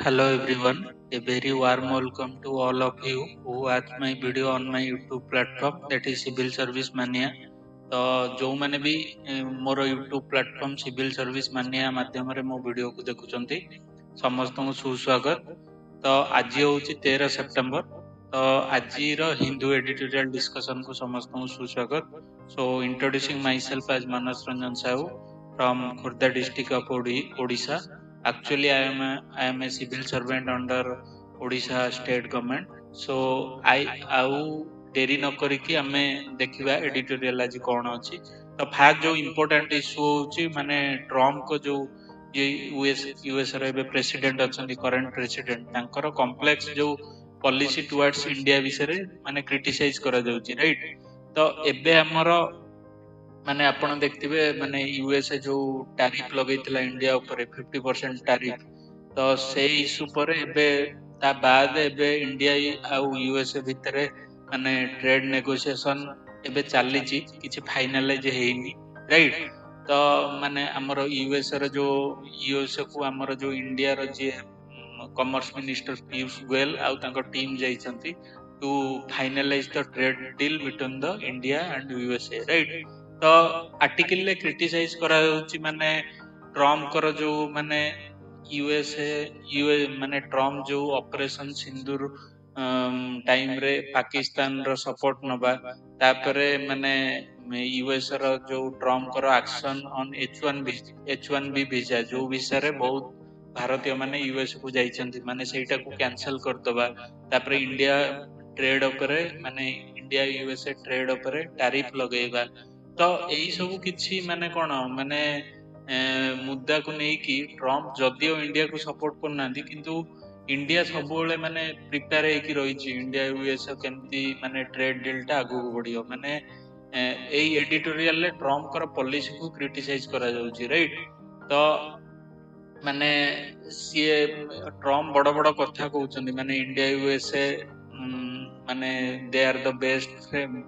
Hello everyone, a very warm welcome to all of you who watch my video on my YouTube platform that is Civil Service Mania. तो जो मैंने भी मोर YouTube platform civil service मानिया माध्यम मो video को देखुचंती समस्त को सुस्वागत। तो आज हूँ 13 सेप्टेम्बर। तो आज हिंदू एडिटोरियल डिस्कशन को समस्त को सुस्वागत। So introducing myself as Manas Ranjan Sahoo from Khurda district of Odisha. Actually, I am a civil servant under Odisha state government. So आउ डेरी न करिकी आमे देखिबा एडिटोरियल आज कोन अछि। तो फास्ट जो इम्पोर्टेंट इश्यू होची माने ट्रम्प को जो ये यूएस रे प्रेसिडेंट अछंती करंट प्रेसिडेंट तांकर कॉम्प्लेक्स जो पॉलिसी टुवर्ड्स इंडिया विषय माने क्रिटिसाइज करा जाउची राइट। तो एबे हमर माने आपण देखथिबे माने यूएसए जो टैरिफ लगैतिला इंडिया ऊपर 50% टैरिफ। तो से इश्यू पर एबे ता बाद एबे इंडिया आउ यूएसए भितरे माने ट्रेड नेगोशिएशन एबे चालीची किछि फाइनलाइज हेइनी राइट। तो माने हमर यूएसए रो जो यूएसए को हमर जो इंडिया रो जे कॉमर्स मिनिस्टर पीयूष गोयल आउ तांको टीम जाइछंती to finalize the trade deal between the India and USA right. तो आर्टिकल ले क्रिटिसाइज करा होची माने ट्रम्प कर जो माने यूए माने ट्रम्प जो ऑपरेशन सिंदूर टाइम रे पाकिस्तान रो सपोर्ट नबा तापरे माने यूएस रो जो ट्रम्प कर एक्शन ऑन H1B वीजा जो विषय रे बहुत भारतीय माने यूएस को जाइछंती माने सेटा को कैंसिल कर दबा। तापरे इंडिया ट्रेड उपरे माने इंडिया यूएसए ट्रेड उपरे टैरिफ लगेगा। तो यही सब किछि माने कोन माने मुद्दा को नहीं कि ट्रम्प जदियो इंडिया को सपोर्ट करना किंतु इंडिया सब माने प्रिपेयर होकी रही इंडिया यूएस केमती माने ट्रेड डील टा आगु बढ़ियो माने एई एडिटोरियल ले ट्रम्प कर पॉलिसी को क्रिटिसाइज करा जाउची राइट। तो माने सीए ट्रम्प बड़ बड़ कथा कहउचंदी माने इंडिया यूएसए माने they are the best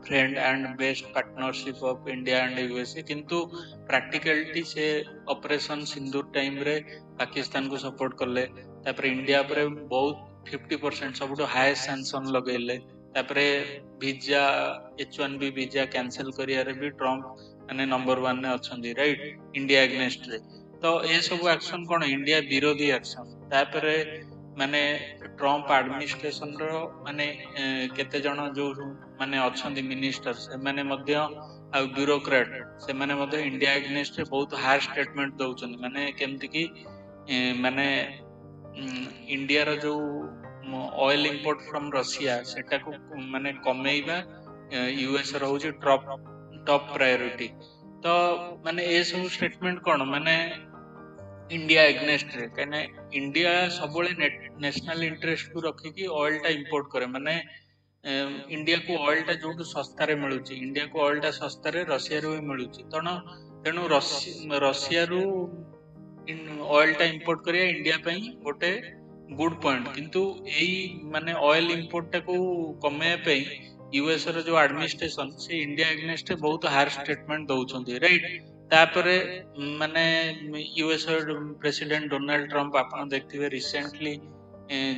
friend and best partnership of India and USA किंतु प्रैक्टिकलिटी से ऑपरेशन सिंदूर टाइम रे पाकिस्तान को सपोर्ट करले। तापरे इंडिया पर बहुत 50% सबुठो हाईएस्ट सैंक्शन लगेले। तापरे वीजा H1B वीजा कैंसिल करिया रे भी ट्रम्प माने नंबर 1 ने अछंदी राइट इंडिया अगेंस्ट रे। तो ए सब एक्शन कोन इंडिया विरोधी एक्शन। तापरे माने ट्रम्प एडमिनिस्ट्रेशन रो माने केते जण जो माने अछंदी मिनिस्टर से माने मध्य आ ब्यूरोक्रेट से माने मध्य इंडिया अगेंस्ट रे बहुत हार्ड स्टेटमेंट दउछन माने केमति की माने इंडिया रो जो ऑयल इंपोर्ट फ्रॉम रशिया सेटा को माने कमेइबा यूएस रो होची टॉप प्रायोरिटी। तो माने ए सब स्टेटमेंट कोन माने इंडिया एग्नेस्ट रे कने इंडिया सबले नेशनल इंटरेस्ट को रखी कि ऑयल टा इंपोर्ट करे माने इंडिया को ऑयल टा जो सस्ता रे मिलुची इंडिया को ऑयल टा सस्ता रे रशिया रो मिलुची तेणु रशिया रो ऑयल टा इंपोर्ट करिया इंडिया पई गोटे गुड पॉइंट किंतु एई माने ऑयल इंपोर्ट टा को कमे पई यूएस रो जो एडमिनिस्ट्रेशन से इंडिया एग्नेस्ट बहुत हार्ड स्टेटमेंट दउछंती राइट। तापरे माने यूएस प्रेसिडेंट डोनाल्ड ट्रम्प आपण देखथिबे रिसेंटली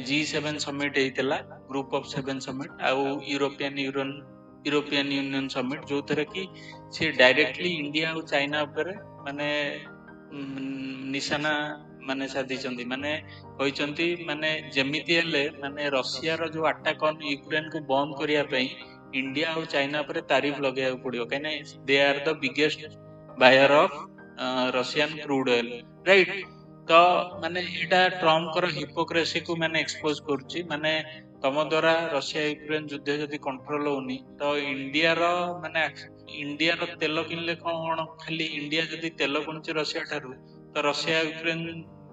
G7 समिट हेतिला ग्रुप ऑफ 7 समिट आउ यूरोपियन यूनियन समिट जो तरह की से डायरेक्टली इंडिया और चाइना ऊपर माने निशाना माने साधी चंदी माने होई चंती माने जेमिति हेले माने रशिया रो जो अटैक ऑन यूक्रेन को बंद करिया पई इंडिया और चाइना पर तारीफ लगेया पड़ियो कने they are the biggest buyer of Russian crude oil right. तो माने एटा ट्रम्प कर हिपोक्रेसी को माने एक्सपोज करछि माने तम द्वारा रशिया यूक्रेन युद्ध जदि कंट्रोल होनी तो इंडिया रो माने इंडिया रो तेल किनले कोन खाली इंडिया जदि तेल किनछि रशिया ठारू तो रशिया यूक्रेन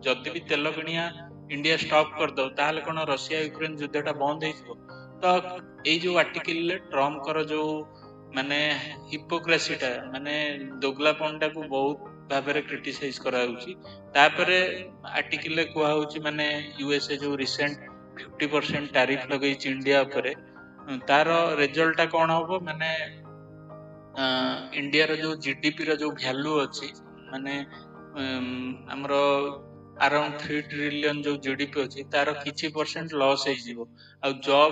जदि भी तेल किनिया इंडिया स्टॉप कर दो ताहले कोन रशिया यूक्रेन युद्धटा बंद हेइछो। तो ए जो आर्टिकल ले ट्रम्प कर जो माने हिपोक्रेसीटा माने दोगलापनटा को बहुत भाबरे क्रिटिसाइज करा होउची। तापरे आर्टिकल ले कुआ होउची माने यूएसए जो रिसेंट 50% टैरिफ लगै इंडिया ऊपर तार रिजल्ट कोन होबो माने इंडिया रो जो जीडीपी रो जो वैल्यू अछि माने हमरो अराउंड 3 ट्रिलियन जो जीडीपी अच्छी तार किछि परसेंट लॉस हो जॉब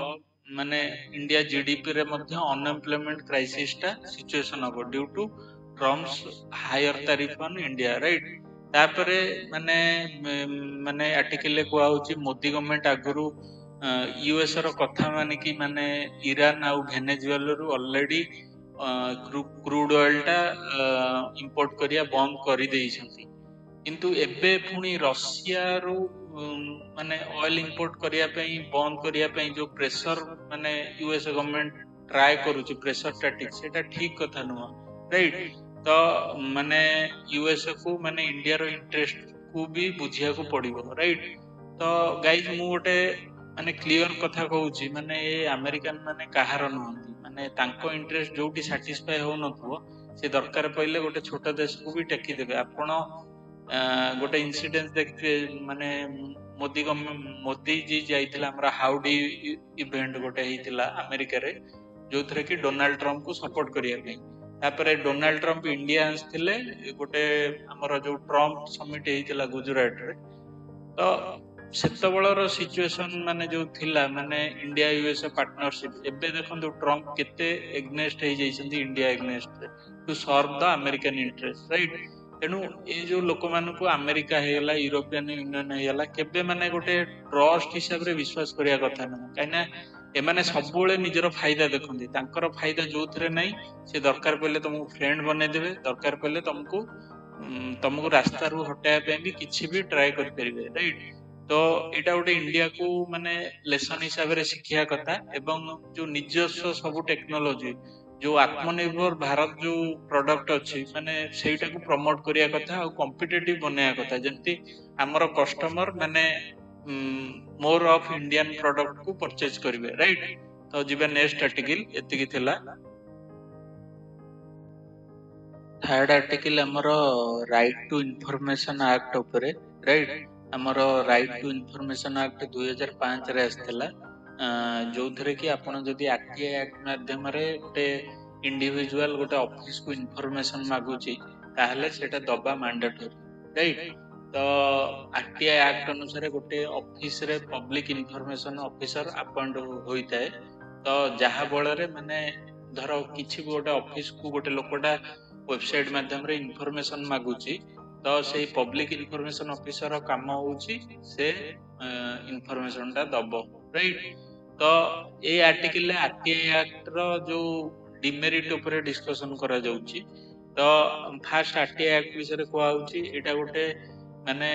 माने इंडिया जीडीपी रे मध्य अनएम्प्लॉयमेंट क्राइसिस टा सिचुएशन हो due to Trump's higher tariff on India right तापरे माने माने आर्टिकल को आउची मोदी गवर्नमेंट आगुरु यूएस रो कथा माने कि माने ईरान आ वेनेजुएला रू ऑलरेडी क्रूड ऑयल टा इंपोर्ट करिया बंद करि देइछंती किंतु एबे पुणी रशिया रू माने ऑयल इंपोर्ट करिया पई बंद करिया पई जो प्रेशर माने यूएस गवर्नमेंट ट्राई करूची प्रेशर टैटिक सेटा ठीक कथा नुवा राइट तो माने यूएस को माने इंडिया रो इंटरेस्ट को भी बुझिया को पड़िबो राइट तो गाइस मु गोटे माने क्लियर कथा कहूची माने ए अमेरिकन माने काहार नहंती माने तांको इंटरेस्ट जोटी सैटिस्फाई हो नथबो से दरकार पइले गोटे छोट देश को भी टेकी देबे आपण गोटे इनसीडेंस देखिए माने मोदी जी जाइथिला हमरा हाउडी इवेंट गोटे हेतिला अमेरिका रे जो थरे कि डोनाल्ड ट्रम्प को सपोर्ट करिया पई तापरे डोनाल्ड ट्रम्प इंडिया आस्थिले गोटे हमर जो ट्रम्प समिट हेतिला गुजरात रे तो सेतबळर सिचुएशन माने जो थिला माने इंडिया यूएसए पार्टनरशिप एबे देखंतु ट्रम्प केते एग्नेस्ट हे जैसंती India against to serve the American interest right तेणु ये जो लोक मान को अमेरिका हेला यूरोपियन यूनियन हेला केबे माने गोटे ट्रस्ट हिसाब रे विश्वास करिया कथा न काइना एमाने सबुले निजर फायदा देखंती तांकर फायदा जोथरे नै से दरकार पड़ले तुमको फ्रेंड बने देबे दरकार पड़ले तुमको रास्ता रू हटाया पे भी किछि भी ट्राई कर परिबे राइट तो एटा गोटे इंडिया को माने लेसन हिसाब रे शिखिया कथा एवं जो निजस्व सब टेक्नोलॉजी जो आत्मनिर्भर भारत जो प्रोडक्ट अच्छी माने सेटा को प्रमोट करिया कथा और कॉम्पिटिटिव बनाया कथा जेंति हमर कस्टमर माने मोर ऑफ इंडियन प्रोडक्ट को परचेज करिवे राइट तो जिबे नेक्स्ट आर्टिकल एतिकी थिला थर्ड आर्टिकल हमर राइट टू इंफॉर्मेशन एक्ट ऊपर राइट हमर राइट टू इंफॉर्मेशन एक्ट 2005 रे आस्थिला जो थरे कि आपण जदी आरटीआई एक्ट माध्यम रे गोटे इंडिविजुअल गोटे ऑफिस को इंफॉर्मेशन मागुची ताहले सेटा दबा मैंडेटरी राइट तो आरटीआई एक्ट अनुसार गोटे ऑफिस रे पब्लिक इंफॉर्मेशन ऑफिसर अपॉइंट होइताय तो जहा बळ रे माने धरो किछि गोटे ऑफिस को गोटे लोकटा वेबसाइट माध्यम रे इंफॉर्मेशन मागुची तो से पब्लिक इंफॉर्मेशन ऑफिसर काम होउची से इंफॉर्मेशन टा दबो राइट तो ए आर्टिकल आरटीआई एक्ट रो जो डिमेरिट ऊपर डिस्कशन करा जाउची तो फास्ट आरटीआई एक्ट विषय रे कोआ होउची एटा गोटे माने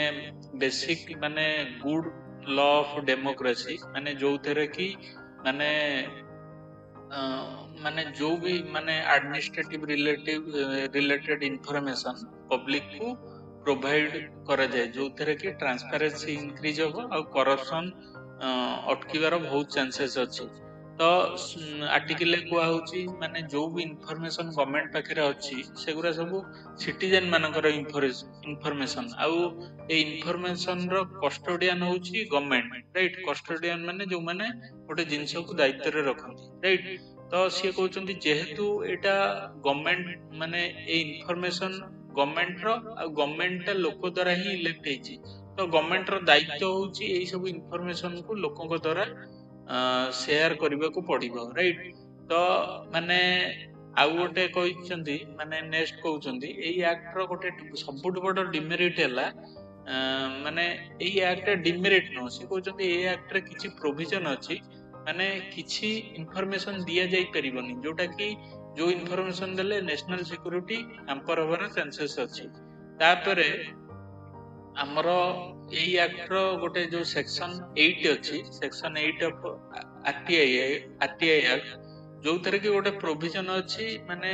बेसिक माने गुड लॉ ऑफ डेमोक्रेसी माने जो थरे कि माने माने जो भी माने एडमिनिस्ट्रेटिव रिलेटेड इंफॉर्मेशन पब्लिक को प्रोवाइड करा जाए जो थरे कि ट्रांसपेरेंसी इंक्रीज हो और करप्शन अटकीबार बहुत चांसेस अच्छी तो आर्टिकल कुआ होची माने जो भी इंफॉर्मेशन गवर्नमेंट पाखे अच्छी सेगुरा सब सिटीजन मानकर इंफॉर्मेशन आउ ए इंफॉर्मेशन रो कस्टोडियन होची गवर्नमेंट राइट कस्टोडियन माने जो माने गोटे जिंस को दायित्व रे रखंती राइट तो सी कहउचंती जेहेतु एटा गवर्नमेंट माने ए इंफॉर्मेशन गवर्नमेंट रो आ गवर्नमेंट लोक द्वारा ही इलेक्ट हेची तो गवर्नमेंट रो दायित्व होची एई सब इंफॉर्मेशन को लोकन द्वारा शेयर करबा को पड़िबो राइट तो माने आउ गोटे कहउचंती माने नेक्स्ट कहउचंती एई एक्ट रो गोटे सबुट बड़ डिमेरिट हैला माने एई एक्ट डिमेरिट नो से कहउचंती एई एक्ट रे किछि प्रोविजन अछि माने किछि इंफॉर्मेशन दिया जाई परिबोनी जोटा कि जो इंफॉर्मेशन देले नेशनल सिक्योरिटी हैम्पर होबार चांसेस अछि तापरे हमरो एई एक्ट रो गोटे जो सेक्शन 8 अछि सेक्शन 8 ऑफ आरटीआई एक्ट जो तरह के गोटे प्रोविजन अछि माने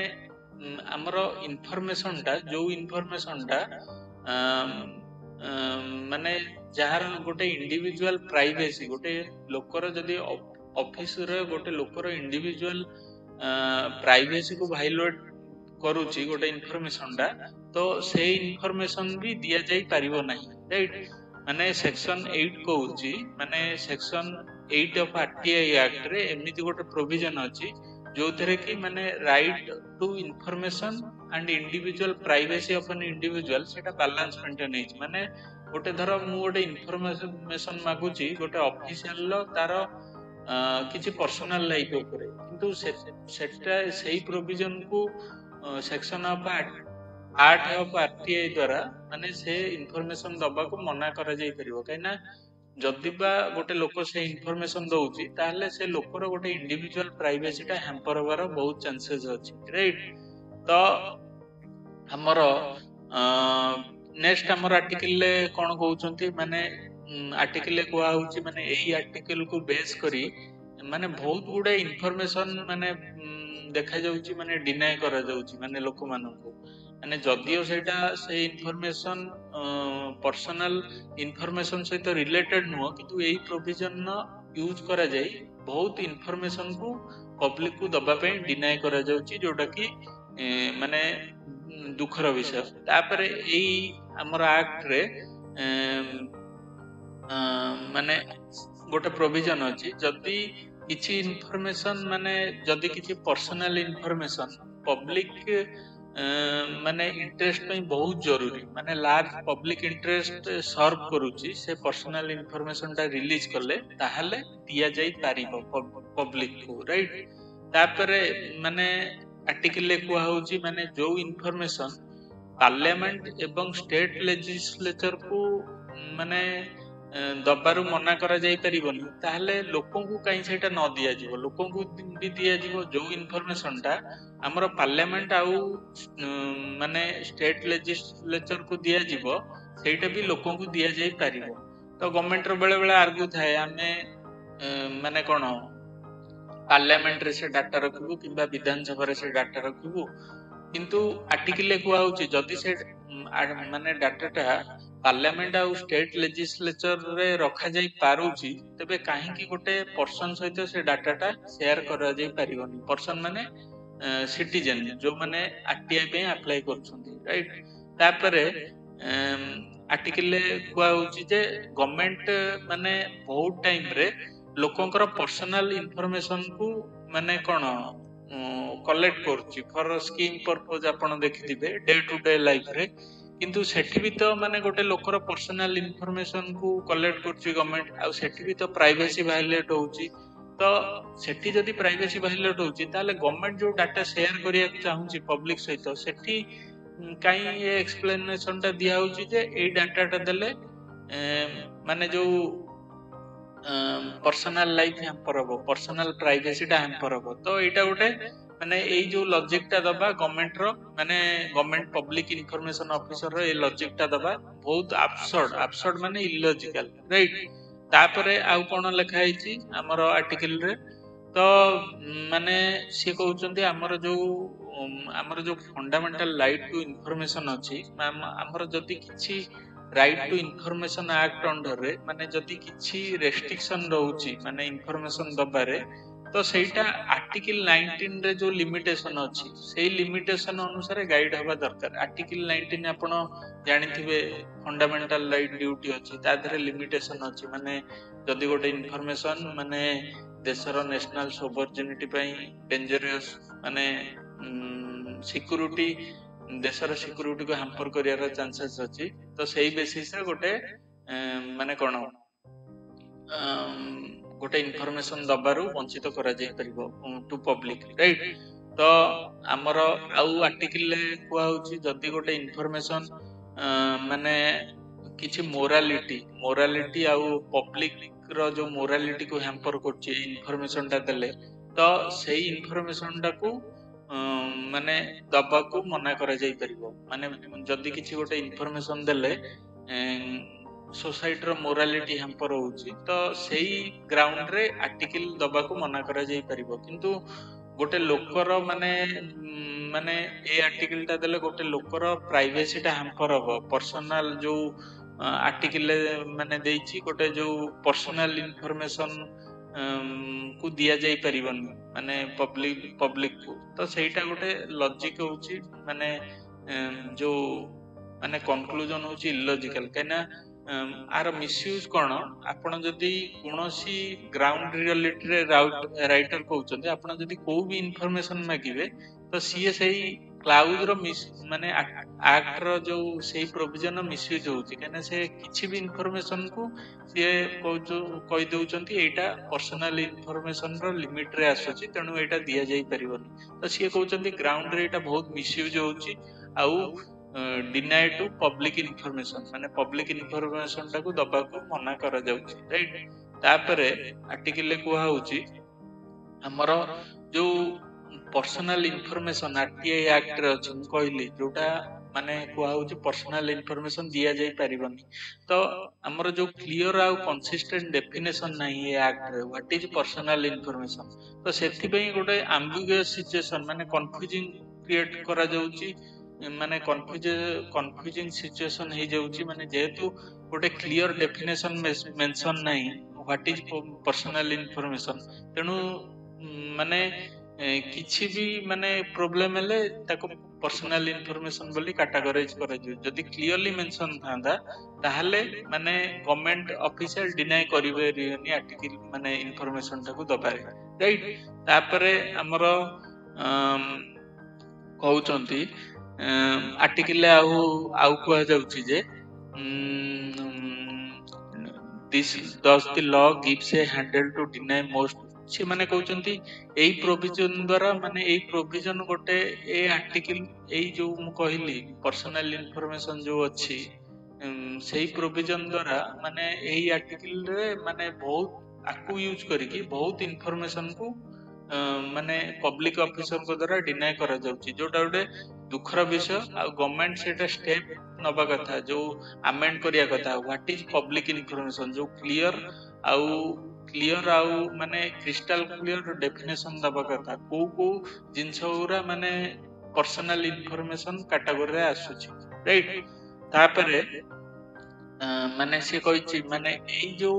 हमरो इंफॉर्मेशन टा जो इंफॉर्मेशन टा माने जहार गोटे इंडिविजुअल प्राइवेसी गोटे लोकर जदी ऑफिस रे गोटे लोकर इंडिविजुअल प्राइवेसी को वायलेट करूची गोटे इंफॉर्मेशन टा तो से इंफॉर्मेशन भी दिया जाई परिबो नाही राइट माने सेक्शन 8 कहूची माने सेक्शन 8 ऑफ आरटीआई एक्ट रे एमिति गोटे प्रोविजन अछि जो थरे कि माने right to information and individual privacy of an individual सेटा बैलेंस मेंटेन हेछि माने गोटे धर मु गोटे इनफॉरमेशन मागुची गोटे ऑफिशियल तार किसी पर्सनल लाइफ उपरे किंतु सेटा सेही प्रोविजन को सेक्शन ऑफ 8 ऑफ आरटीआई द्वारा माने से इनफॉरमेशन दबा को मना करा जाई परिबो काइना जदि बा गोटे लोक से इनफॉरमेशन दउची ताहले से लोकर गोटे इंडिविजुअल प्राइवेसी टा हैम्पर होबार बहुत चांसेस अछि राइट तो हमर नेक्स्ट हमर आर्टिकल ले कोन कहउचंती माने आर्टिकल कुआ होउची माने एही आर्टिकल को बेस करी माने बहुत गुडे इनफॉरमेशन माने देखा जाउची माने डिनाय करा जाउची माने लोक मानको माने जदियो सेटा से इनफॉरमेशन पर्सनल इनफॉरमेशन सहित रिलेटेड नुह किंतु एही प्रोविजन न यूज करा जाई बहुत इनफॉरमेशन को पब्लिक को दबा पे डिनाय करा जाउची जोटा कि माने दुखर विषय तापरे एही हमर एक्ट रे माने गोटे प्रोविजन अछि जदि किछि इनफॉरमेशन माने जदि किछि पर्सनल इनफॉरमेशन पब्लिक माने इंटरेस्ट पे बहुत जरूरी माने लार्ज पब्लिक इंटरेस्ट सर्व करूची से पर्सनल इनफॉरमेशन टा रिलीज करले ताहले दिया जाई पारिबो पब्लिक को राइट तापरे माने आर्टिकल ले कुआ होउची माने जो इनफॉरमेशन पार्लियामेंट एवं स्टेट लेजिस्लेचर को माने दबारु मना करा जाई परिबनी ताहले लोकों को कहीं सेटा न दिया जीवो लोकों को भी दिया जीवो जो इनफॉरमेशन टा हमर पार्लियामेंट आउ माने स्टेट लेजिस्लेचर को दिया जीवो सेटा भी लोकों को दिया जाई परिबो तो गवर्नमेंट रो बेले बेले आर्गु थाए आमे माने कोन पार्लियामेंट रे से डाटा रखबो किबा विधानसभा रे से डाटा रखबो किंतु आर्टिकल ले कुआ होची जदी से माने डाटाटा पार्लियामेंट आउ स्टेट लेजिस्लेचर रे रखा जाई पारुची तबे काहे की गोटे पर्सन सहित से डाटाटा शेयर करा जाई परिबनी पर्सन माने सिटीजन जो माने आरटीआई पे अप्लाई करछंती राइट तापरे आर्टिकल ले कुआ होची जे गवर्नमेंट माने बहुत टाइम रे लोकंकर पर्सनल इनफॉरमेशन को माने कोन कलेक्ट करछि फॉर स्कीम पर्पस आपण देखिथिबे डे टू डे लाइफ रे किंतु सेठी भी तो माने गोटे लोकर पर्सनल इनफॉरमेशन को कलेक्ट करछि गवर्नमेंट आ सेठी भी तो प्राइवेसी वायलेट होउछि तो सेठी जदी प्राइवेसी वायलेट होउछि ताले गवर्नमेंट जो डाटा शेयर करिया चाहूछि पब्लिक सहित सेठी काई ये एक्सप्लेनेशन टा दिया होउछि जे ए डाटाटा देले माने जो पर्सनल लाइफ हैम्पर हो पर्सनल प्राइवेसी टा हैम्पर हो तो एटा गोटे माने ए जो लॉजिक टा दबा गवर्नमेंट रो माने गवर्नमेंट पब्लिक इंफॉर्मेशन ऑफिसर रो ए लॉजिक टा दबा बहुत एब्सर्ड माने इलॉजिकल राइट तापरे आउ कोन लिखा हिची हमर आर्टिकल रे तो माने से कहउचंती हमर जो फंडामेंटल राइट टू इंफॉर्मेशन अछि हमर जदी किछि right to information act under रे माने जदी किछि रेस्ट्रिक्शन रहउची माने इंफॉर्मेशन दबारे तो सेटा आर्टिकल 19 रे जो लिमिटेशन अछि सेही लिमिटेशन अनुसार गाइड हबा दरकार आर्टिकल 19 आपण जानिथिबे फंडामेंटल राइट ड्यूटी अछि ता धरे लिमिटेशन अछि माने जदी गोटे इंफॉर्मेशन माने देशर नेशनल सोवरजिनिटी पई डेंजरस माने सिक्योरिटी देशर सिक्योरिटी को हैम्पर करियार चांसेस अछि तो सेही बेसिस रे गोटे माने कोन गोटे इनफॉरमेशन दबारु वंचित करा जाय परिबो टू पब्लिक राइट तो हमर आउ आर्टिकल ले कुआ होची जदी गोटे इनफॉरमेशन माने किछि मोरालिटी आउ पब्लिक रो जो मोरालिटी को हैम्पर करछि इनफॉरमेशन ता देले तो सेही इनफॉरमेशन ता को माने दबा को मना करा जाय परिबो माने जदी किछि गोटे इनफॉरमेशन देले सोसाइटी रो मोरालिटी हैम्पर होउची तो सेही ग्राउंड रे आर्टिकल दबा को मना करा जाय परिबो किंतु गोटे लोकर माने माने ए आर्टिकल ता देले गोटे लोकर प्राइवेसी ता हैम्पर हो पर्सनल जो आर्टिकल माने देइची गोटे जो पर्सनल इनफॉरमेशन को दिया जाय परिबनी माने पब्लिक को तो सेटा गोटे लॉजिक होउची माने जो माने कंक्लूजन होउची इलॉजिकल केना आर मिसयूज कोन आपण जदी कोनोसी ग्राउंड रियलिटी रे राइटर कहउचंदी आपण जदी को भी इंफॉर्मेशन मागिबे तो सीए सही क्लाउज रो माने एक्ट रो जो सेही प्रोविजन मिसयूज होउची कने से किछि भी इंफॉर्मेशन को से कहि दउचंती एटा पर्सनल इंफॉर्मेशन रो लिमिट रे आसुची तेनु एटा दिया जाई परिबनी तो से कहउचंती ग्राउंड रे एटा बहुत मिसयूज होउची आउ डिनाई टू पब्लिक इंफॉर्मेशन माने पब्लिक इंफॉर्मेशन टाको दबा को मना करा जाउची राइट तापरे आर्टिकल ले कुहा होउची हमर जो पर्सनल इंफॉर्मेशन आरटीआई एक्ट रे अछि कहली जोटा माने कुहा होउची पर्सनल इंफॉर्मेशन दिया जाई परिबनी तो हमर जो क्लियर आउ कंसिस्टेंट डेफिनेशन नाही ए एक्ट रे व्हाट इज पर्सनल इंफॉर्मेशन तो सेथि पई गोटे एम्बिगुअस सिचुएशन माने कंफ्यूजिंग क्रिएट करा जाउची माने कंफ्यूजिंग सिचुएशन हे जाउची माने जेहेतु गोटे क्लियर डेफिनेशन मेंशन नाही व्हाट इज पर्सनल इंफॉर्मेशन तेनु माने किछि भी माने प्रॉब्लम हेले ताको पर्सनल इंफॉर्मेशन बोली कैटेगराइज करा जे जदी क्लियरली मेंशन थांदा ताहले माने गवर्नमेंट ऑफिशियल डिनाई करिवे रियनी आर्टिकल माने इंफॉर्मेशन ताको दबारे राइट तापरे हमरो कहउचंती आर्टिकल आउ कुआ जाउची जे this does the law gives a handle to deny most से माने कहउचंती एई प्रोविजन द्वारा माने एई प्रोविजन गोटे ए आर्टिकल एई जो मु कहली पर्सनल इंफॉर्मेशन जो अछि सेही प्रोविजन द्वारा माने एई आर्टिकल रे माने बहुत आकु यूज करिकि बहुत इंफॉर्मेशन को माने पब्लिक ऑफिसर को द्वारा डिनाई करा जाउची जोटा गोटे दुखर विषय आ गवर्नमेंट सेटा स्टेप नबा कथा जो अमेंड करिया कथा व्हाट इज पब्लिक इंफॉर्मेशन जो क्लियर आउ माने क्रिस्टल क्लियर डेफिनेशन दबा कथा को जिंस उरा माने पर्सनल इंफॉर्मेशन कैटेगरी रे आसुची राइट तापरे माने से कहिची माने एई जो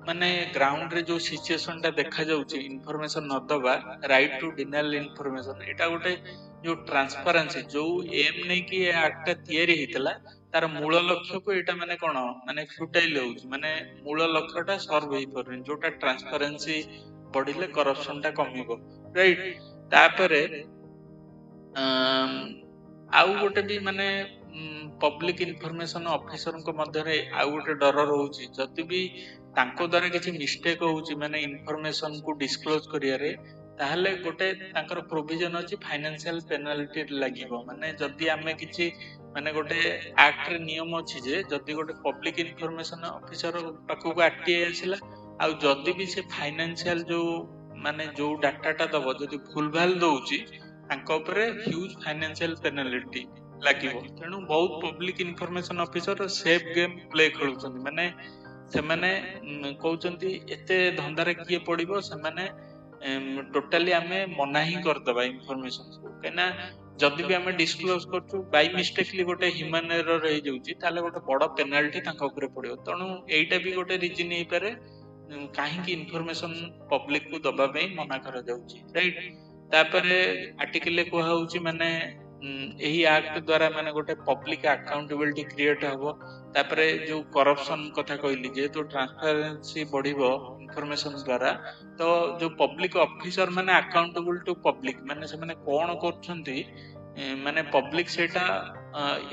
माने ग्राउंड रे जो सिचुएशन ता देखा जाउची इंफॉर्मेशन न दबा राइट टू डिनाइल इंफॉर्मेशन एटा गोटे जो ट्रांसपेरेंसी जो एम नै कि एक्ट तयारी हितला तार मूल लक्ष्य को एटा माने कोन माने फ्यूटाइल होउची माने मूल लक्ष्यटा सर्व होई परनी जोटा ट्रांसपेरेंसी बढ़िले करप्शन ता कमिबो राइट तापरे आउ गोटे भी माने पब्लिक इंफॉर्मेशन ऑफिसर को मध्य रे आउ गोटे डर रहउची जति भी तांको द्वारा किछि मिस्टेक होउची माने इंफॉर्मेशन को डिस्क्लोज करिया रे ताहले गोटे तांकर प्रोविजन अछि फाइनेंशियल पेनल्टी लागिबो माने जदी हमें किछि माने गोटे एक्ट रे नियम अछि जे जदी गोटे पब्लिक इंफॉर्मेशन ऑफिसर पाखु को आरटीआई आसिला आ जदी भी से फाइनेंशियल जो माने जो डाटाटा दबो जदी भूल भाल दउची तांको ऊपर ह्यूज फाइनेंशियल पेनल्टी लागिबो तेनु बहुत public information officer safe game play खेलुचंती माने से माने कहउचंती एते धंदारे किए पड़िबो से माने टोटली हमें मना ही कर दबा इंफॉर्मेशन को केना जदी भी हमें डिस्क्लोज करछु बाय मिस्टेकली गोटे ह्यूमन एरर रहि जाउची ताले गोटे बड़ पेनल्टी तांको ऊपर पड़ियो तणु एइटा भी गोटे रीजन हे पारे काहे कि इंफॉर्मेशन पब्लिक को दबा पे मना करा जाउची राइट तापरे आर्टिकल ले को होउची माने एही एक्ट द्वारा माने गोटे पब्लिक अकाउंटेबिलिटी क्रिएट हबो तापरे जो करप्शन कथा कहली जे तो ट्रांसपेरेंसी बढ़िबो इंफॉर्मेशन द्वारा तो जो पब्लिक ऑफिसर माने अकाउंटेबल टू पब्लिक माने से माने कोन करछंती माने पब्लिक सेटा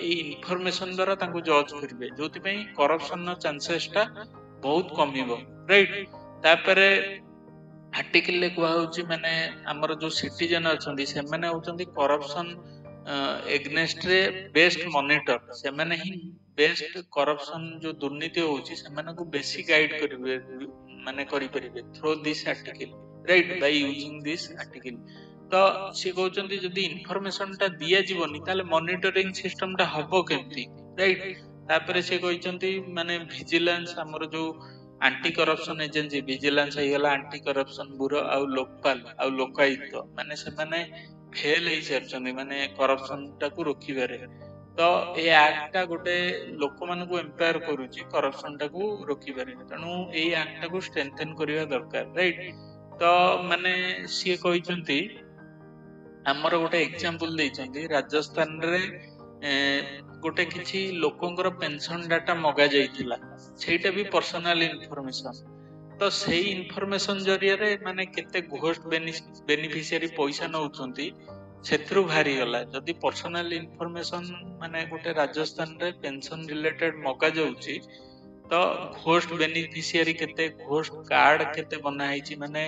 ए इंफॉर्मेशन द्वारा तांको जज करबे जोति पई करप्शन न चांसेस टा बहुत कमिबो राइट तापरे आर्टिकल ले कुआ होची माने हमर जो सिटीजन अछंती से माने होचंती करप्शन एग्नेस्ट रे बेस्ट मॉनिटर से माने ही बेस्ट करप्शन जो दुर्नीति होची से माने को बेसी गाइड करबे माने करि परिबे through this article right by using this article तो से कहउचंती जदी इंफॉर्मेशन ता दिया जीवनी ताले मॉनिटरिंग सिस्टम ता हबो केमती राइट तापरे से कहउचंती माने विजिलेंस हमर जो एंटी करप्शन एजेंसी विजिलेंस हेगला एंटी करप्शन ब्यूरो आ लोकपाल आ लोकायुक्त माने से माने फेल हे सरचंदी माने करप्शन टाकू रोकिबारे तो ए एक्ट टा गोटे लोक मान को एम्पायर करूची करप्शन टाकू रोकिबारे तनु ए एक्ट टाकू स्ट्रेंथन करिवा दरकार राइट तो माने सी कहिचंती हमर गोटे एग्जांपल देइचंती राजस्थान रे गोटे किछि लोकंकर पेंशन डाटा मगा जाइतिला सेटा भी पर्सनल इंफॉर्मेशन तो सेही इंफॉर्मेशन जरिया रे माने केते घोस्ट बेनिफिशियरी पैसा नउचंती ସେଥିରୁ ବାହାରି ଗଲା ଯଦି पर्सनल इनफॉरमेशन माने गोटे राजस्थान रे पेंशन रिलेटेड मगा जाउची तो घोस्ट बेनिफिशियरी केते घोस्ट कार्ड केते बना ହେଇची माने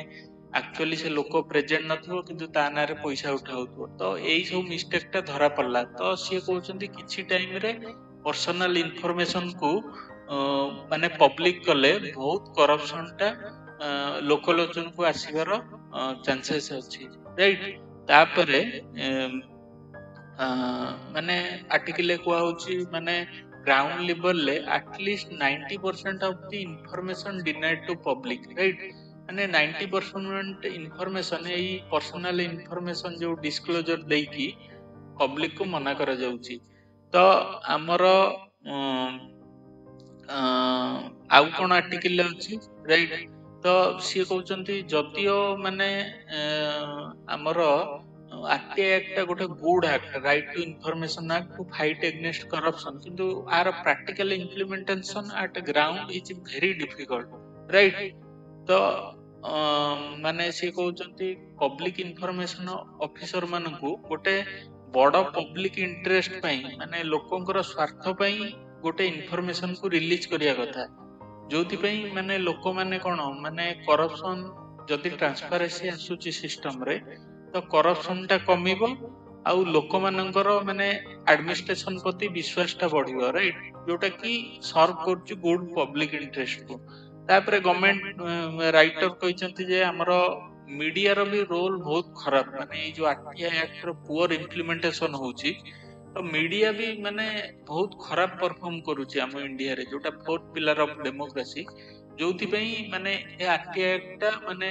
एक्चुअली से लोक प्रेजेंट नथिबो किंतु ता नारे पैसा उठाउथबो तो एई सब मिस्टेक टा धरा पड़ला तो सिए कहउचंती किछि टाइम रे पर्सनल इनफॉरमेशन को माने पब्लिक कले बहुत करप्शन टा लोकलोचन को आसीबार चांसेस अछि राइट तापरे माने आर्टिकल कुआ होची माने ग्राउंड लेवल ले at least 90% of the information denied to public right माने 90% इंफॉर्मेशन एई पर्सनल इंफॉर्मेशन जो डिस्क्लोजर देकी पब्लिक को मना करा जाउची तो हमर आउ कोन आर्टिकल अछि राइट तो सी कहउचंती जदियो माने हमर आरटीआई एक्ट गोटे good act right to information act to fight against corruption किंतु आर practical implementation at ground is very difficult right तो माने सी कहउचंती पब्लिक इन्फॉर्मेशन ऑफिसर मानकू गोटे बड़ पब्लिक इंटरेस्ट पई माने लोकंकर स्वार्थ पई गोटे इन्फॉर्मेशन को रिलीज करिया कथा जोथि पई माने लोक माने कोन माने करप्शन जदि ट्रांसपेरेंसी आसुची सिस्टम रे तो करप्शन टा कमिबो आउ लोक मानकर माने एडमिनिस्ट्रेशन प्रति विश्वास टा बढ़िबो राइट जोटा कि सर्व करछु गुड पब्लिक इंटरेस्ट को तापरे गवर्नमेंट राइटर कहिसंती जे हमरो मीडिया रो भी रोल बहुत खराब माने ए जो आरटीआई एक्ट रो पुअर इम्प्लीमेंटेशन होची तो मीडिया भी माने बहुत खराब परफॉर्म करूची हम इंडिया रे जोटा फोर्थ पिलर ऑफ डेमोक्रेसी जोथि पई माने ए आरटीआई एक्ट टा माने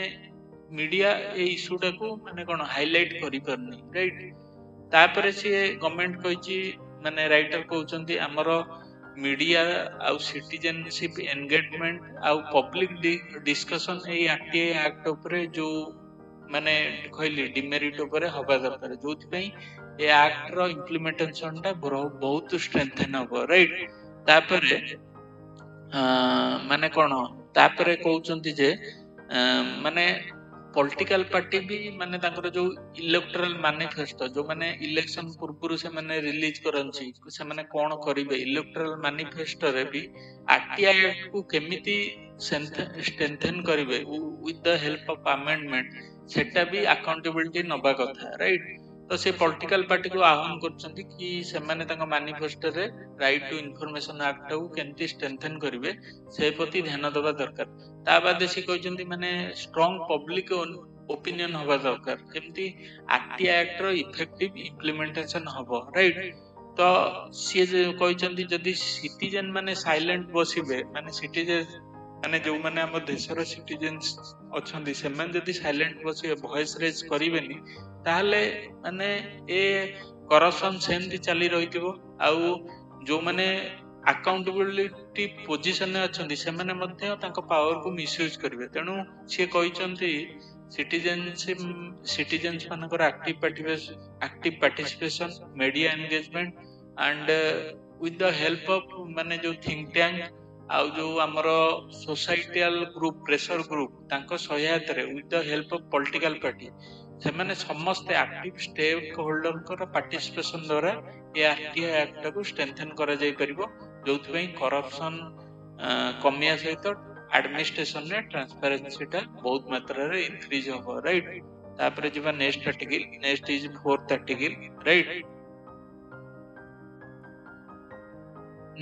मीडिया ए इशू टा को माने कोन हाईलाइट करि परनी राइट तापरे से गवर्नमेंट कहिची माने राइटर कहउचंती हमरो मीडिया आउ सिटीजनशिप एंगेजमेंट आउ पब्लिक डिस्कशन ए आरटीआई एक्ट ऊपर जो माने कहली डिमेरिट ऊपर हबा दरकार जोथि पई ए एक्ट रो इम्प्लीमेंटेशन टा बहुत स्ट्रेंथन हबो राइट तापरे माने कोन तापरे कहउचंती जे माने पॉलिटिकल पार्टी भी माने तांकर जो इलेक्टोरल मैनिफेस्टो जो माने इलेक्शन पूर्व से माने रिलीज करंची से माने कोन करिवे इलेक्टोरल मैनिफेस्टो रे भी आरटीआई एक्ट को केमिति स्ट्रेंथन करिवे with the help of amendment सेटा भी अकाउंटेबिलिटी नबा कथा राइट तो से पॉलिटिकल पार्टी को आह्वान करछंती कि से माने तांका मैनिफेस्टो रे राइट टू इन्फॉर्मेशन एक्ट को केमिति स्ट्रेंथन करिवे से प्रति ध्यान देबा दरकार ता बाद से कहउचंती माने स्ट्रांग पब्लिक ओपिनियन हबा दरकार केमती आरटीआई एक्ट रो इफेक्टिव इम्प्लीमेंटेशन हबो राइट तो सी कहउचंती जदी सिटीजन माने साइलेंट बसिबे माने सिटीजन माने जो माने हम देशर सिटीजन्स अछंती से माने जदी साइलेंट बसिबे वॉइस रेज करिवेनी ताहले माने ए करप्शन सेमती चली रहितिबो आउ जो माने अकाउंटेबिलिटी पोजीशन में अछंती से माने मध्य तांको पावर को मिसयूज करिवे तेनु से कहिसंती सिटीजन्स मानकर active participation media engagement and with the help of माने जो थिंक टैंक आउ जो हमरो सोसाइटल ग्रुप प्रेशर ग्रुप तांको सहायता रे with the help of political party से माने समस्त एक्टिव स्टेक होल्डर को पार्टिसिपेशन द्वारा ए आरटीआई एक्ट को स्ट्रेंथन करा जाय परिबो जोथि पई करप्शन कमिया सहित एडमिनिस्ट्रेशन रे ट्रांसपेरेंसी टा बहुत मात्रा रे इंक्रीज हो राइट तापरे जिबा next article next is fourth article right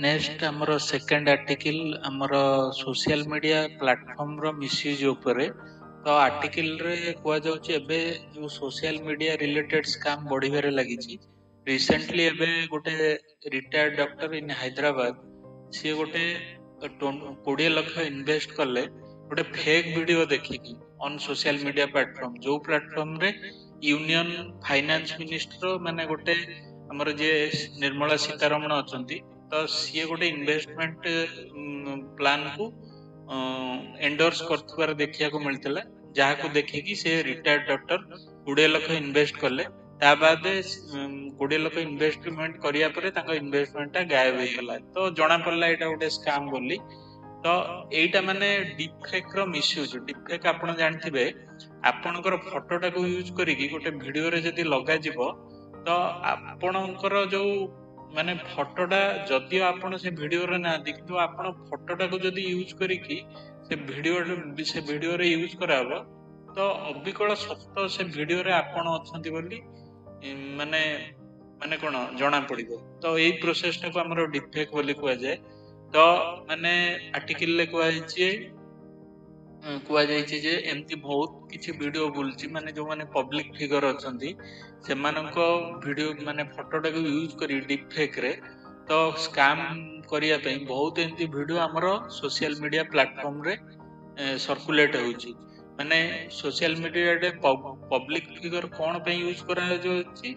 next हमरो सेकंड आर्टिकल हमरो सोशल मीडिया प्लेटफॉर्म रो मिसयूज ऊपर तो आर्टिकल रे कुआ जाउची एबे जो सोशल मीडिया रिलेटेड स्कैम बढ़िबारे लागिची रिसेंटली एबे गोटे रिटायर्ड डॉक्टर इन हैदराबाद सी गोटे 20 लाख इन्वेस्ट करले गोटे फेक वीडियो देखिकी ऑन सोशल मीडिया प्लेटफॉर्म जो प्लेटफॉर्म रे यूनियन फाइनेंस मिनिस्टर माने गोटे हमर जे निर्मला सीतारमण अछंती तो सी गोटे इन्वेस्टमेंट प्लान को एंडोर्स करथबार देखिया को मिलतला जहा को देखिकी से रिटायर्ड डॉक्टर 20 लाख इन्वेस्ट करले ता बाद 20 लाख इन्वेस्टमेंट करिया परे ताका इन्वेस्टमेंट ता गायब हो गला तो जणा पड़ला एटा गोटे स्कैम बोली तो एटा माने डिफेक रो मिसयूज डिफेक आपण जानथिबे आपणकर फोटोटा को यूज करिकी गोटे वीडियो रे जदी लगा जिवो तो आपणकर जो माने फोटोटा जदियो आपण से वीडियो रे ना किंतु आपण फोटोटा को जदी यूज करिकी से वीडियो रे यूज कराबो तो अबिकल सत्य से वीडियो रे आपण अछंती बोली माने माने कोन जणा पड़िबो तो एई प्रोसेस टा को हमरो डिफेक बोली कुआ जाय तो माने आर्टिकल ले कुआ जायछि जे एमती बहुत किछि वीडियो बुलछि माने जो माने पब्लिक फिगर अछंती सेमानको वीडियो माने फोटोटा को यूज करी डिफेक रे तो स्कैम करिया पई बहुत एमती वीडियो हमरो सोशल मीडिया प्लेटफॉर्म रे सर्कुलेट होउछि माने सोशल मीडिया रे पब्लिक फिगर कोन पे यूज करा जो अछि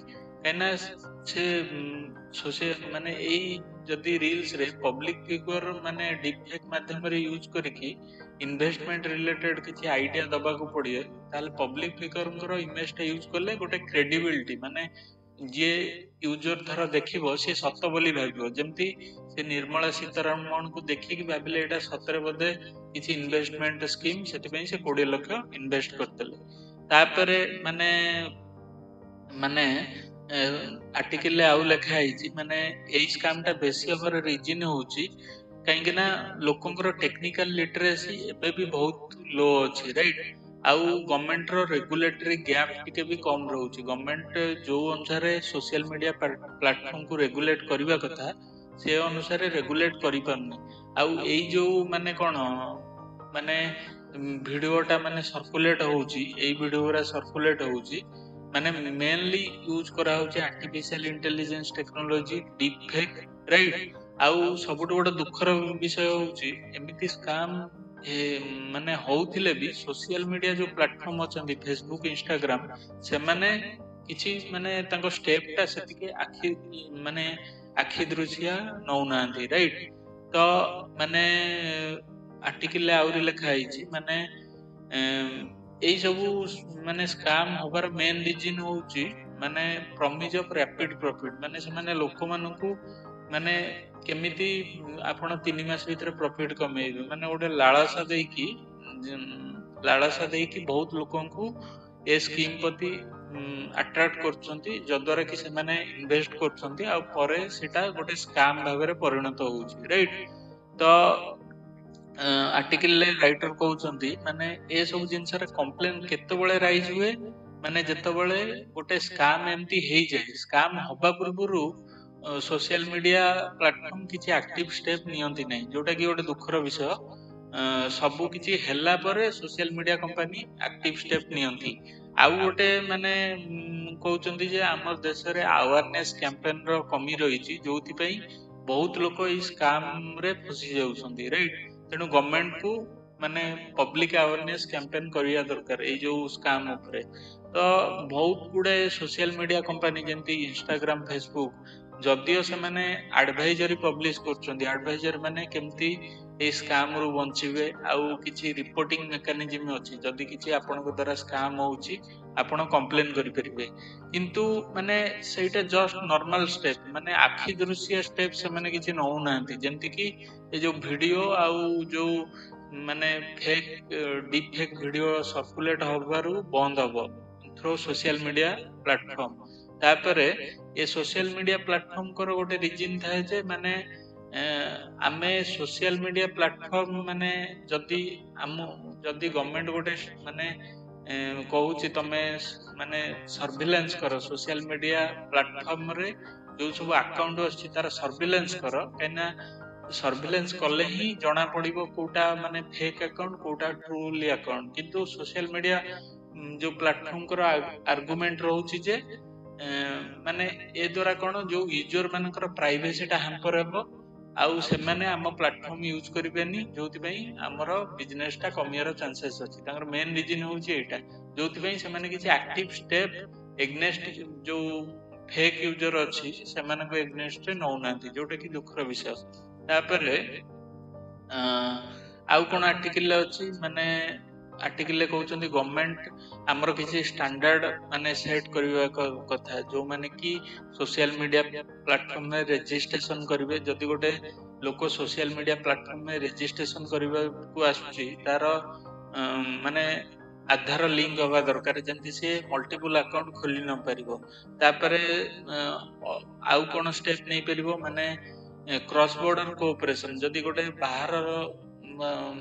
एना से सोशल माने एई जदी रील्स रे पब्लिक फिगर माने डिफेक माध्यम रे यूज करिकी इन्वेस्टमेंट रिलेटेड किछि आइडिया दबा को पड़िए ताले पब्लिक फिगर इमेज टा यूज करले गोटे क्रेडिबिलिटी माने जे यूजर धर देखिबो से सत बोली भाबिबो जेमती से निर्मला सीतारमण को देखिकी भाबिले एटा सतरे बदे किछि इन्वेस्टमेंट स्कीम सेति पई से 20 लाख इन्वेस्ट करतले तापरे माने माने आर्टिकल आउ लेखा है माने एई स्कैम टा बेसी ओवर रीजन होची कहीं ना लोकंकर टेक्निकल लिटरेसी एबे भी बहुत लो अछि राइट आउ गवर्नमेंट रो रेगुलेटरी गैप टिके भी कम रहउची गवर्नमेंट जो अनुसार सोशल मीडिया प्लेटफॉर्म को रेगुलेट करबा कथा से अनुसार रेगुलेट करि पारनी आउ एई जो माने कोन माने वीडियोटा माने सर्कुलेट होउची एई वीडियोरा सर्कुलेट होउची माने मेनली यूज करा होची artificial intelligence technology deep fake right आउ सबुठ गोटे दुखर विषय होची एमिति स्कैम माने होउथिले भी सोशल मीडिया जो प्लेटफॉर्म अछंती फेसबुक इंस्टाग्राम से माने किछि माने तांको स्टेप ता सेतिके आखि माने आखि दृश्य नौ नांती राइट तो माने आर्टिकल आउरी लेखा आइछि माने एई सबु माने स्कैम होबार मेन रीजन होउची माने प्रॉमिस ऑफ रैपिड प्रॉफिट माने से माने लोक मानकू माने केमिति आपण 3 मास भीतर प्रॉफिट कमेइबे माने ओडे लालसा देकी बहुत लोकन को ए स्कीम प्रति अट्रैक्ट करछंती जद्वारा कि से माने इन्वेस्ट करछंती आ परे सेटा गोटे स्कैम भाबरे परिणत होउची राइट तो आर्टिकल ले राइटर कहउछंती माने ए सब जिंस रे कंप्लेन केते बळे राइज हुए माने जते बळे गोटे स्कैम एम्ति हेइ जाय स्कैम होबा पूर्वरु सोशल मीडिया प्लेटफॉर्म किछि एक्टिव स्टेप नियंती नै जोटा कि गोटे दुखर विषय सबु किछि हेला परे social media company active step नियंती आउ गोटे माने कहउछंती जे हमर देश रे अवेयरनेस कैंपेन रो कमी रहिछि जोथि पई बहुत लोक ई स्कैम रे फसी जाउछंती राइट तेनु गवर्नमेंट को माने पब्लिक अवेयरनेस कैंपेन करिया दरकार ए जो स्कैम ऊपर तो बहुत गुडे सोशल मीडिया कंपनी जेंती इंस्टाग्राम फेसबुक जदियो से माने एडवाइजरी पब्लिश करछंती एडवाइजर माने केमती ए स्कैम रु बंचिबे आउ किछि रिपोर्टिंग मेकानिज्म अछि जदि किछि आपन को द्वारा स्कैम होउची आपण कंप्लेन करि परिबे किंतु माने सेटा जस्ट नॉर्मल स्टेप माने आखि दृश्य स्टेप से माने किछि नौ नांती जेंति कि ए जो वीडियो आउ जो माने fake deep fake video circulate होबारु बंद हबो थ्रू सोशल मीडिया प्लेटफॉर्म तापरे ए सोशल मीडिया प्लेटफॉर्म को गोटे रीजन थाए जे माने आमे सोशल मीडिया प्लेटफॉर्म माने जदी गवर्नमेंट गोटे माने कहूची तमे माने सर्विलेंस करो सोशल मीडिया प्लेटफॉर्म रे जो सब अकाउंट अछि तार सर्विलेंस करो एना सर्विलेंस कले ही जना पड़िबो कोटा माने फेक अकाउंट कोटा ट्रूली अकाउंट किंतु सोशल मीडिया जो प्लेटफॉर्म को आर्गुमेंट रहउची जे माने ए द्वारा कोन जो यूजर मानकर प्राइवेसी टा हैम्पर हेबो आउ से माने हम प्लेटफॉर्म यूज करिबेनी जोति पई हमर बिजनेस टा कमियार चांसेस अछि तांगर मेन रीजन होउची एटा जोति पई से माने किछि एक्टिव स्टेप एग्नेस्ट जो फेक यूजर अछि से माने को एग्नेस्ट नौ नांती जोटा कि दुखर विषय तापरे आउ कोन आर्टिकल अछि माने आर्टिकल कहउचंदी गवर्नमेंट हमर किछि स्टैंडर्ड माने सेट करबा कथा जो माने कि सोशल मीडिया प्लेटफॉर्म में रजिस्ट्रेशन करिवे जदि गोटे लोक सोशल मीडिया प्लेटफॉर्म में रजिस्ट्रेशन करने को आसुची तार माने आधार लिंक हवा दरकार जंती से मल्टीपल अकाउंट खोली न परिबो तापरे आउ कोन स्टेप नहीं परिबो माने क्रॉस बॉर्डर कोऑपरेशन जदी गोटे बाहर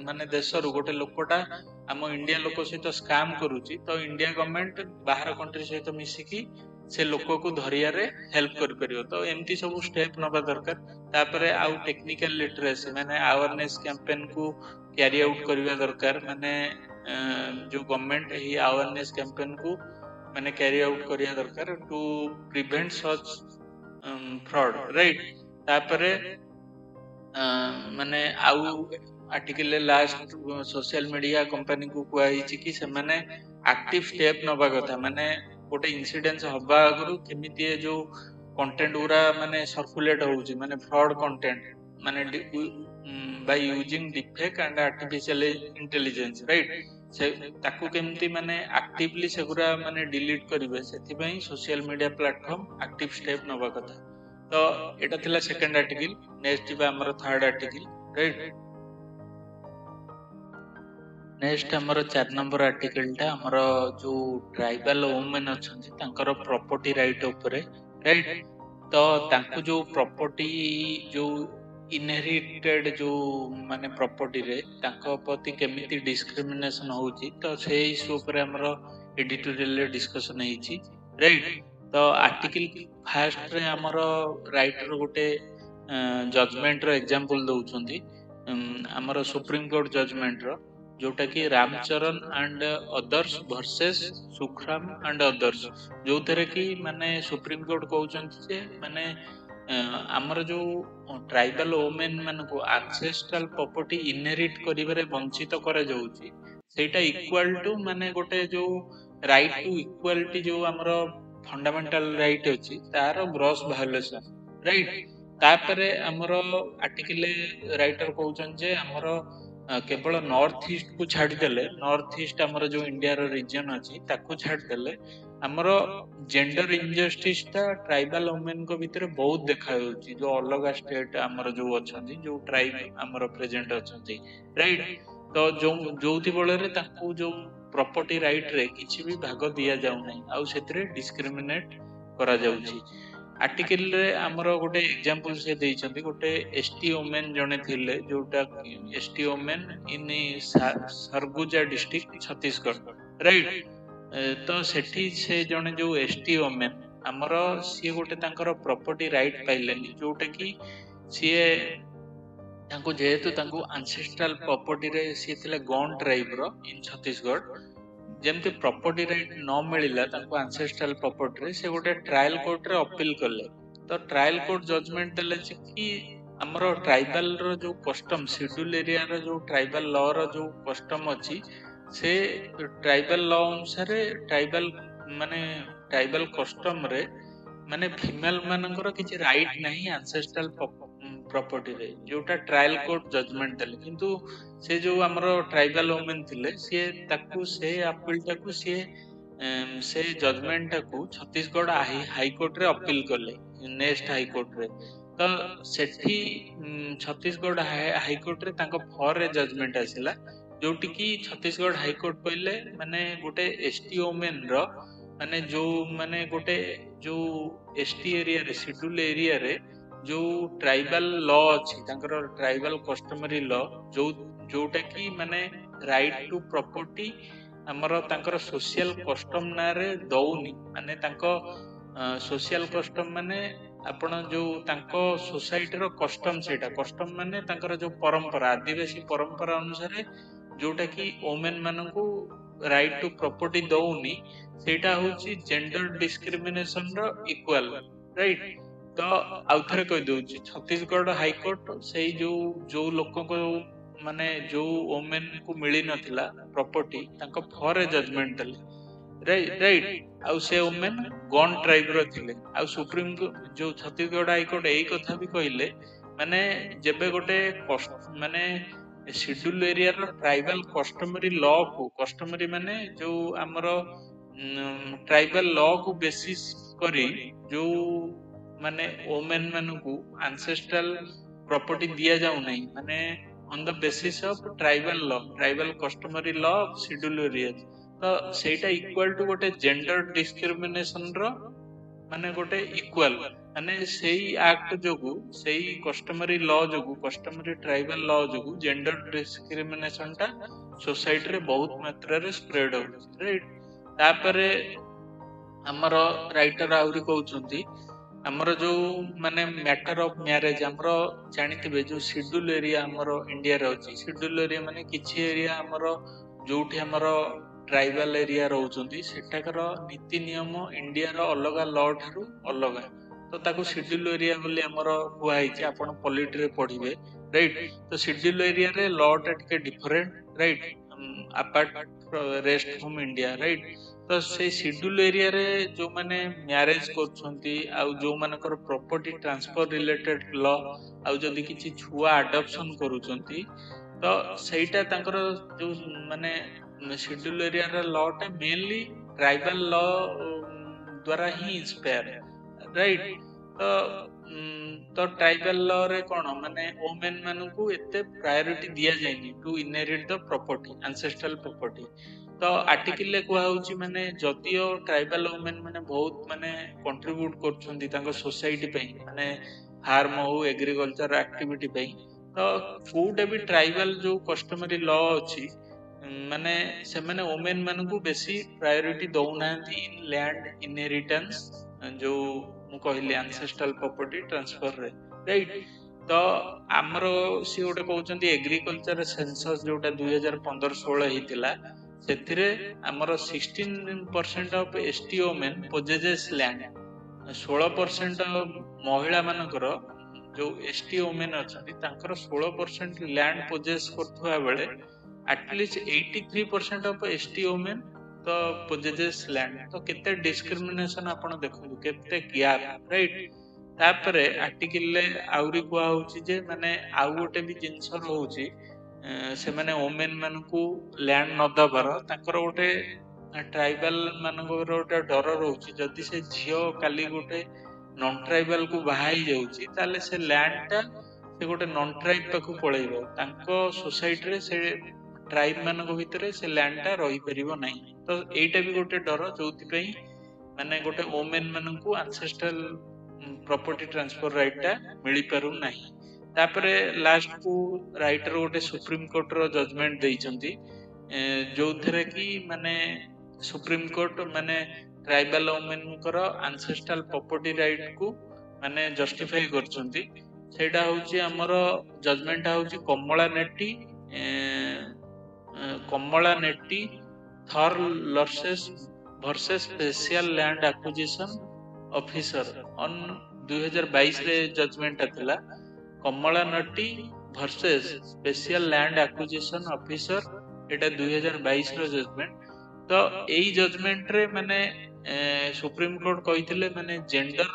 माने देश रु गोटे लोकटा आम इंडिया लोक सहित स्कैम करूची तो इंडिया गवर्नमेंट बाहर कंट्री सहित मिसिकी से लोक को धरिया रे हेल्प कर परियो तो एमती सब स्टेप नबा दरकार तापरे आउ टेक्निकल लिटरेसी माने अवेयरनेस कैंपेन को कैरी आउट करबा दरकार माने जो गवर्नमेंट ही अवेयरनेस कैंपेन को माने कैरी आउट करिया दरकार to prevent such fraud right तापरे माने आउ article last social media company को कुआई कि से माने एक्टिव स्टेप नबा कथा माने गोटे इंसिडेंस हबा आगु केमिति जो कंटेंट गुरा माने सर्कुलेट होउची माने फ्रॉड कंटेंट माने by using defect and artificial intelligence right से ताकू केमिति माने एक्टिवली सेगुरा माने डिलीट करिवे सेथि पई social media platform active step नबा कथा तो एटा थिला सेकंड आर्टिकल नेक्स्ट बा हमर थर्ड आर्टिकल राइट नेक्स्ट हमर 4 नंबर आर्टिकल टा हमर जो ट्राइबल वुमेन अछंती तांकर प्रॉपर्टी राइट ऊपर राइट तो तांको जो प्रॉपर्टी जो इनहेरिटेड जो माने प्रॉपर्टी रे तांको प्रति केमिति डिस्क्रिमिनेशन होउची तो से इशू ऊपर हमर एडिटोरियल डिस्कशन हेची राइट तो आर्टिकल फास्ट रे हमर राइटर गोटे जजमेंट रो एग्जांपल दउछंती हमर सुप्रीम कोर्ट जजमेंट रो जोटा कि Ramcharan and others versus Sukhram and others जो थरे कि माने सुप्रीम कोर्ट कहउछंती जे माने हमर जो ट्राइबल वुमेन मान को एक्सेस्ट्रल प्रॉपर्टी इनहेरिट करिवरे वंचित करा जाउची सेटा इक्वल टू माने गोटे जो राइट टू इक्वालिटी जो हमर फंडामेंटल राइट अछि तार ग्रॉस वायोलेशन राइट तापरे हमर आर्टिकल राइटर कहउछन जे हमर केवल नॉर्थ ईस्ट को छाड़ देले नॉर्थ ईस्ट हमर जो इंडिया रो रीजन अछि ताको छाड़ देले हमर जेंडर इनजस्टिस ता ट्राइबल वुमेन को भीतर बहुत देखा होची जो अलग स्टेट हमर जो अछंती जो ट्राइब हमर प्रेजेंट अछंती राइट तो जो जोथि बळे रे ताको जो प्रॉपर्टी राइट रे किछि भी भाग दिया जाउ नै आ सेतरे डिस्क्रिमिनेट करा जाउची आर्टिकल रे हमर गोटे एग्जांपल से देइछंती गोटे एसटी वुमेन जने थिले जोटा ST women in Surguja district Chhattisgarh right तो सेठी से जने जो एसटी वुमेन हमर सी गोटे तांकर प्रॉपर्टी राइट पाइलेनी जोटा कि सी तांको जेहेतु तांको एंसेस्ट्रल प्रॉपर्टी रे सी थिले गॉन ट्राइब रो इन छत्तीसगढ़ जेमते प्रॉपर्टी राइट न मिलिला तांको एंसेस्ट्रल प्रॉपर्टी रे से गोटे ट्रायल कोर्ट रे अपील करले तो ट्रायल कोर्ट जजमेंट देले कि हमरो ट्राइबल रो जो कस्टम शेड्यूल एरिया रो जो ट्राइबल लॉ रो जो कस्टम अछि से ट्राइबल लॉ अनुसार ट्राइबल माने ट्राइबल कस्टम रे माने फीमेल मानकर किछि राइट नहीं एंसेस्ट्रल प्रॉपर्टी रे जोटा ट्रायल कोर्ट जजमेंट देले किंतु से जो हमरो ट्राइबल वुमेन थिले से ताकू से अपील टाकू से जजमेंट टाकू छत्तीसगढ़ हाई कोर्ट रे अपील करले नेक्स्ट हाई कोर्ट रे तो सेठी छत्तीसगढ़ हाई कोर्ट रे तांको फॉर रे जजमेंट आसिला जोटी की छत्तीसगढ़ हाई कोर्ट कहले माने गोटे एसटी वुमेन रो माने गोटे जो एसटी एरिया रे शेड्यूल एरिया रे जो ट्राइबल लॉ अछि तांकर ट्राइबल कस्टमरी लॉ जो जोटा की माने राइट टू प्रॉपर्टी हमर तांकर सोशल कस्टम ना रे दउनी माने तांको सोशल कस्टम माने आपण जो तांको सोसाइटी रो कस्टम सेटा कस्टम माने तांकर जो परंपरा आदिवासी परंपरा अनुसार जोटा की women Manku right to property दउनी सेटा होची gender discrimination rho equal right तो आउथरे कह दउची छत्तीसगढ़ हाई कोर्ट से जो लोक को माने जो वुमेन को मिली नथिला प्रॉपर्टी तांको फॉर जजमेंट देले राइट आउ से वुमेन गॉन ट्राइब रो थिले आउ सुप्रीम जो छत्तीसगढ़ हाई कोर्ट एई कथा भी कहिले माने जेबे गोटे माने शेड्यूल एरिया रो ट्राइबल कस्टमरी लॉ को कस्टमरी माने जो हमरो ट्राइबल लॉ को बेसिस करी जो माने वुमेन मानकू एंसेस्ट्रल प्रॉपर्टी दिया जाऊ नहीं माने on the basis of tribal law tribal customary law of schedule areas तो सेटा इक्वल टू गोटे जेंडर डिस्क्रिमिनेशन रो माने गोटे इक्वल माने सेही एक्ट जोगु सेही कस्टमरी लॉ जोगु कस्टमरी ट्राइबल लॉ जोगु जेंडर डिस्क्रिमिनेशन टा सोसाइटी रे बहुत मात्रा रे स्प्रेड हो राइट तापरे हमर राइटर आउरी कहउछंती हमर जो माने मैटर ऑफ मैरिज हमर जानिथिबे जो शेड्यूल एरिया हमर इंडिया रे अछि शेड्यूल एरिया माने किछि एरिया हमर जोठी हमर ट्राइबल एरिया रहउछंती सेटाकर नीति नियम इंडिया रो अलग लॉ थारु अलग तो ताको शेड्यूल एरिया बोली हमर हुआ हिचे आपण पॉलिटी रे पढिबे राइट तो शेड्यूल एरिया रे लॉ टा टिके different right apart rest from India right तो से शेड्यूल एरिया रे जो माने मैरिज करछंती आउ जो मानकर प्रॉपर्टी ट्रांसफर रिलेटेड लॉ आउ जदी किछि छुआ अडॉप्शन करूछंती तो सेटा तांकर जो माने शेड्यूल एरिया रे लॉ टा मेनली ट्राइबल लॉ द्वारा ही इंस्पायर राइट तो तो ट्राइबल लॉ रे कोन माने वुमेन मानकू एते प्रायोरिटी दिया जायनी to inherit the property ancestral property तो आर्टिकल ले कुआ होची माने जतियो ट्राइबल वुमेन माने बहुत माने कंट्रीब्यूट करछंती तांको सोसाइटी पे माने फार्म हो एग्रीकल्चर एक्टिविटी पे तो फूड भी ट्राइबल जो कस्टमरी लॉ अछि माने से माने वुमेन मानकू बेसी प्रायोरिटी दउनांती इन लैंड इनहेरिटेंस जो मु कहली एंसेस्ट्रल प्रॉपर्टी ट्रांसफर रे राइट तो हमरो सी गोटे कहउचंती एग्रीकल्चर सेंसस जोटा 2015-16 हितिला सेथिरे हमरो 16% of ST women possesses land 16% महिला मानकर जो एसटी वुमेन अछंती तांकर 16% लैंड पोजेस करथुआ बेले एटलीस्ट 83% ऑफ एसटी वुमेन तो पोजेसेस लैंड तो केते डिस्क्रिमिनेशन आपण देखु केते गैप राइट तापरे आर्टिकल ले आउरी कुआ होची जे माने आउ गोटे भी जिंस रहउची से माने वुमेन मानकू लैंड न दबर ताकर गोटे ट्राइबल मानकर गोटे डर रहउची जदी से झियो काली गोटे नॉन ट्राइबल को बाहाई जाउची ताले से लैंड टा से गोटे नॉन ट्राइब पाखु पळेइबो तांको सोसाइटी रे से ट्राइब मानक भितरे से लैंड टा रही परिबो नै तो एटा भी गोटे डर जोथि पई माने गोटे वुमेन मानकू एंसेस्ट्रल प्रॉपर्टी ट्रांसफर राइट टा मिली पारु नाही तापरे लास्ट को राइटर गोटे सुप्रीम कोर्ट रो जजमेंट देइचंती जोथरे की माने सुप्रीम कोर्ट माने ट्राइबल वुमेन कर एंसेस्ट्रल प्रॉपर्टी राइट को माने जस्टिफाई करचंती सेटा होची हमर जजमेंट होची कमला नेट्टी थर लर्सेस versus special land acquisition officer on 2022 रे जजमेंट आथिला Kamla Neti versus special land acquisition officer एटा 2022 रो जजमेंट तो एई जजमेंट रे माने सुप्रीम कोर्ट कहिथिले माने जेंडर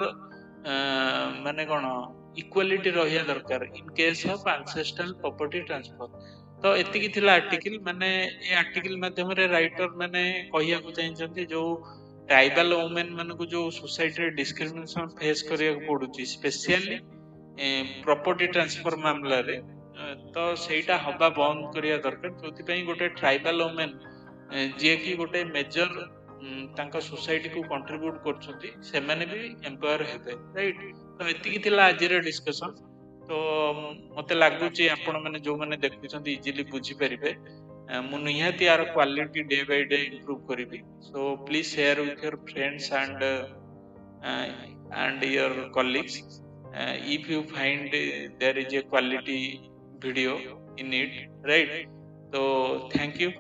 माने कोन इक्वालिटी रहिया दरकार in case of ancestral property transfer तो एतिकी थिला आर्टिकल माने ए आर्टिकल माध्यम रे राइटर माने कहिया को चाहछंती जो ट्राइबल वुमेन मानकू जो सोसाइटी रे डिस्क्रिमिनेशन फेस करिया पडुची स्पेशली प्रॉपर्टी ट्रांसफर मामला रे तो सेटा हबा बंद करिया दरकार जोथि पई गोटे ट्राइबल वुमेन जे की गोटे मेजर तांका सोसाइटी को कंट्रीब्यूट करछंती से माने भी एम्पावर हेबे राइट तो एतिकी थिला आज रे डिस्कशन तो मते लागुची आपण माने जो माने देखुछंती इजीली बुझी परिबे मु निहाती यार quality day by day improve करिबी so please share with your friends and your colleagues if you find there is a quality video in it right so thank you